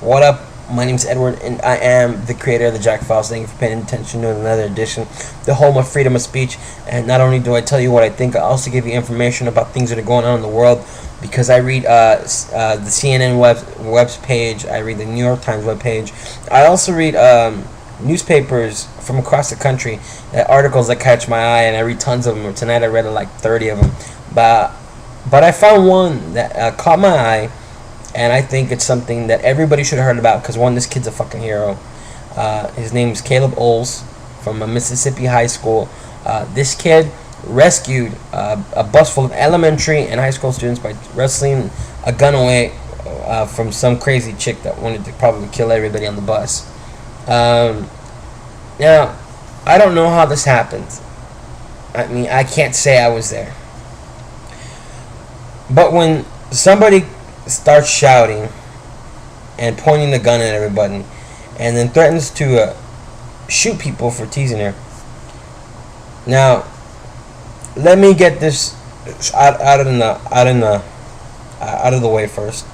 What up? My name is Edward, and I am the creator of the Jack Files. Thank you for paying attention to another edition, the home of freedom of speech. And not only do I tell you what I think, I also give you information about things that are going on in the world, because I read the CNN web's page, I read the New York Times web page. I also read newspapers from across the country, articles that catch my eye, and I read tons of them. Tonight I read like 30 of them, but I found one that caught my eye. And I think it's something that everybody should have heard about, because one, this kid's a fucking hero. His name is Kaleb Eulls from a Mississippi high school. This kid rescued a bus full of elementary and high school students by wrestling a gun away from some crazy chick that wanted to probably kill everybody on the bus. Now, I don't know how this happened. I mean, I can't say I was there. But when somebody starts shouting and pointing the gun at everybody, and then threatens to shoot people for teasing her. Now, let me get this out of the way first.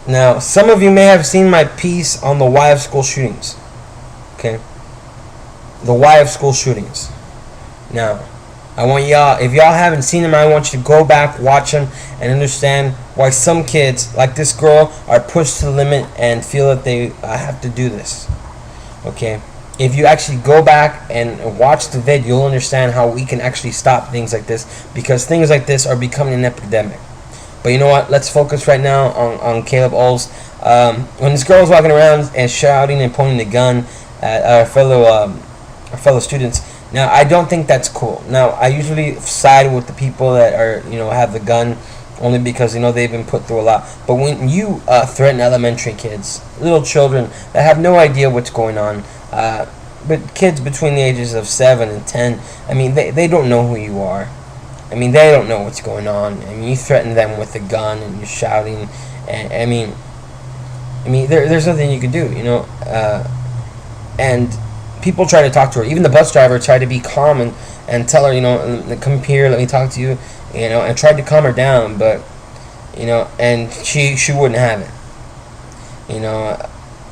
Now, some of you may have seen my piece on the why of school shootings. Okay, the why of school shootings. Now, I want y'all, if y'all haven't seen them, I want you to go back, watch them, and understand why some kids, like this girl, are pushed to the limit and feel that they have to do this. Okay? If you actually go back and watch the vid, you'll understand how we can actually stop things like this, because things like this are becoming an epidemic. But you know what? Let's focus right now on Kaleb Eulls. When this girl was walking around and shouting and pointing the gun at our fellow students, now, I don't think that's cool. Now, I usually side with the people that are, have the gun, only because, they've been put through a lot. But when you threaten elementary kids, little children that have no idea what's going on, but kids between the ages of 7 and 10, I mean, they don't know who you are. I mean, they don't know what's going on. I mean, you threaten them with a gun and you're shouting. And, I mean, there's nothing you can do, and people try to talk to her. Even the bus driver tried to be calm and tell her, come here, let me talk to you, and tried to calm her down, but, and she wouldn't have it,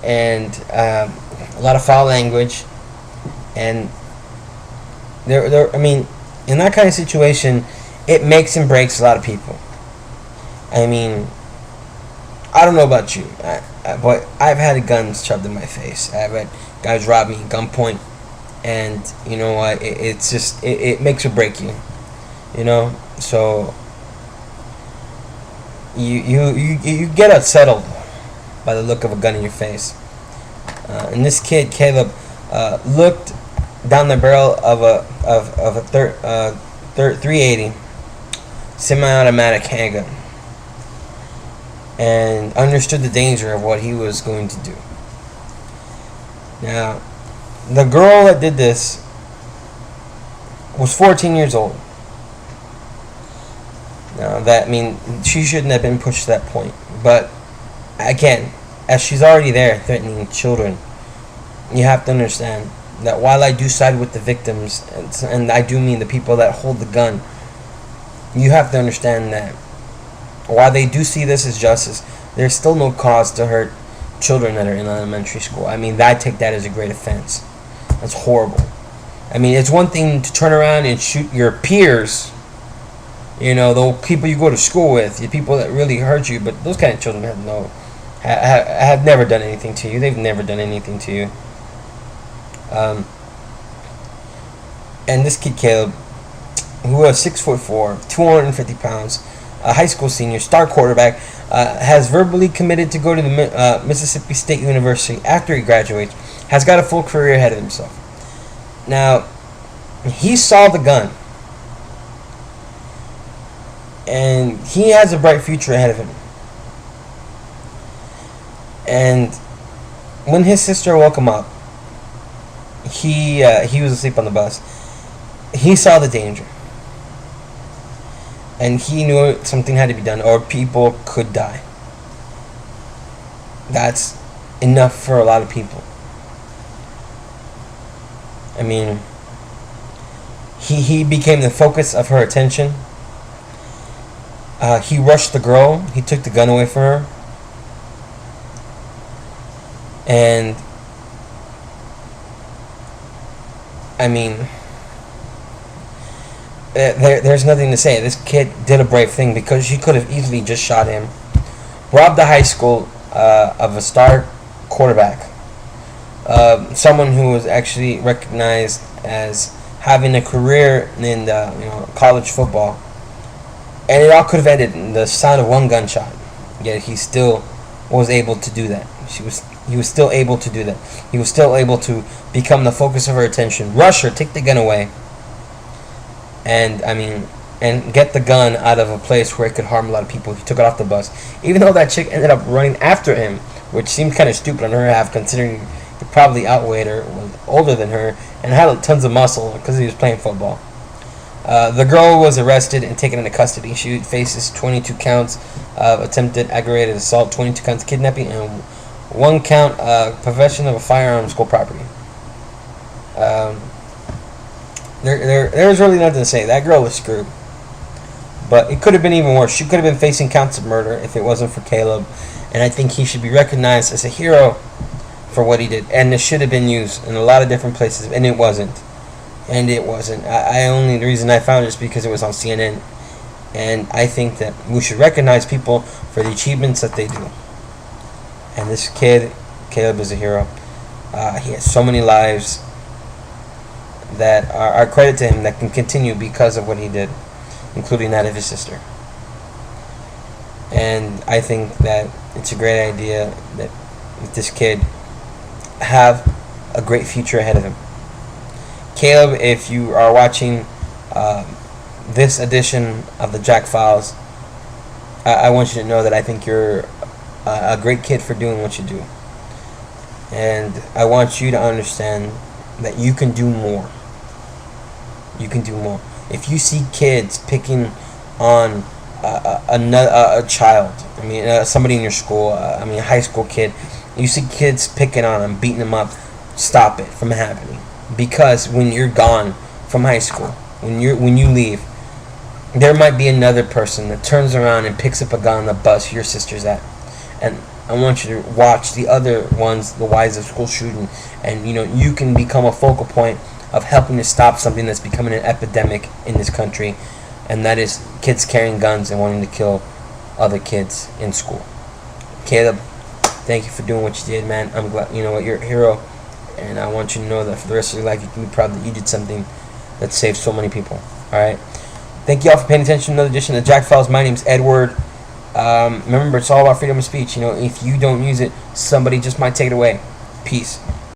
and a lot of foul language, and I mean, in that kind of situation, it makes and breaks a lot of people. I mean, I don't know about you, but I've had guns shoved in my face. I've had guys rob me at gunpoint, and you know what? It's just it makes or break you, So you get unsettled by the look of a gun in your face. And this kid Kaleb looked down the barrel of a 380 semi-automatic handgun and understood the danger of what he was going to do. Now, the girl that did this was 14 years old. Now, she shouldn't have been pushed to that point. But, again, as she's already there threatening children, you have to understand that while I do side with the victims, and I do mean the people that hold the gun, you have to understand that while they do see this as justice, there's still no cause to hurt children that are in elementary school. I mean, I take that as a great offense. That's horrible. I mean, it's one thing to turn around and shoot your peers, the people you go to school with, the people that really hurt you, but those kind of children have never done anything to you. They've never done anything to you. And this kid Kaleb, who was 6'4", 250 pounds, a high school senior, star quarterback, has verbally committed to go to the Mississippi State University after he graduates, has got a full career ahead of himself. Now, he saw the gun, and he has a bright future ahead of him. And when his sister woke him up, he was asleep on the bus. He saw the danger. And he knew something had to be done, or people could die. That's enough for a lot of people. I mean, he became the focus of her attention. He rushed the girl. He took the gun away from her. And I mean, there's nothing to say. This kid did a brave thing because she could have easily just shot him, robbed the high school of a star quarterback, someone who was actually recognized as having a career in college football, and it all could have ended in the sound of one gunshot. Yet he still was able to do that. He was still able to do that. He was still able to become the focus of her attention, rush her, take the gun away, and and get the gun out of a place where it could harm a lot of people. He took it off the bus, even though that chick ended up running after him, which seemed kind of stupid on her half, considering he probably outweighed her, was older than her, and had tons of muscle because he was playing football. The girl was arrested and taken into custody. She faces 22 counts of attempted aggravated assault, 22 counts of kidnapping, and 1 count possession of a firearm on school property. There's really nothing to say. That girl was screwed. But it could have been even worse. She could have been facing counts of murder if it wasn't for Kaleb. And I think he should be recognized as a hero for what he did. And this should have been used in a lot of different places. And it wasn't. The reason I found it is because it was on CNN. And I think that we should recognize people for the achievements that they do. And this kid, Kaleb, is a hero. He has so many lives that are credit to him that can continue because of what he did, including that of his sister. And I think that it's a great idea that this kid have a great future ahead of him. Kaleb, if you are watching this edition of the Jack Files, I want you to know that I think you're a great kid for doing what you do. And I want you to understand that you can do more. You can do more. If you see kids picking on a child, somebody in your school, a high school kid, you see kids picking on them, beating them up, stop it from happening. Because when you're gone from high school, when you leave, there might be another person that turns around and picks up a gun on the bus your sister's at. And I want you to watch the other ones, the wives of school shooting, and you can become a focal point of helping to stop something that's becoming an epidemic in this country, and that is kids carrying guns and wanting to kill other kids in school. Kaleb, thank you for doing what you did, man. I'm glad you're a hero, and I want you to know that for the rest of your life you can be proud that you did something that saved so many people. All right, thank you all for paying attention to another edition of the Jack Files. My name's Edward. Remember, it's all about freedom of speech. If you don't use it, somebody just might take it away. Peace.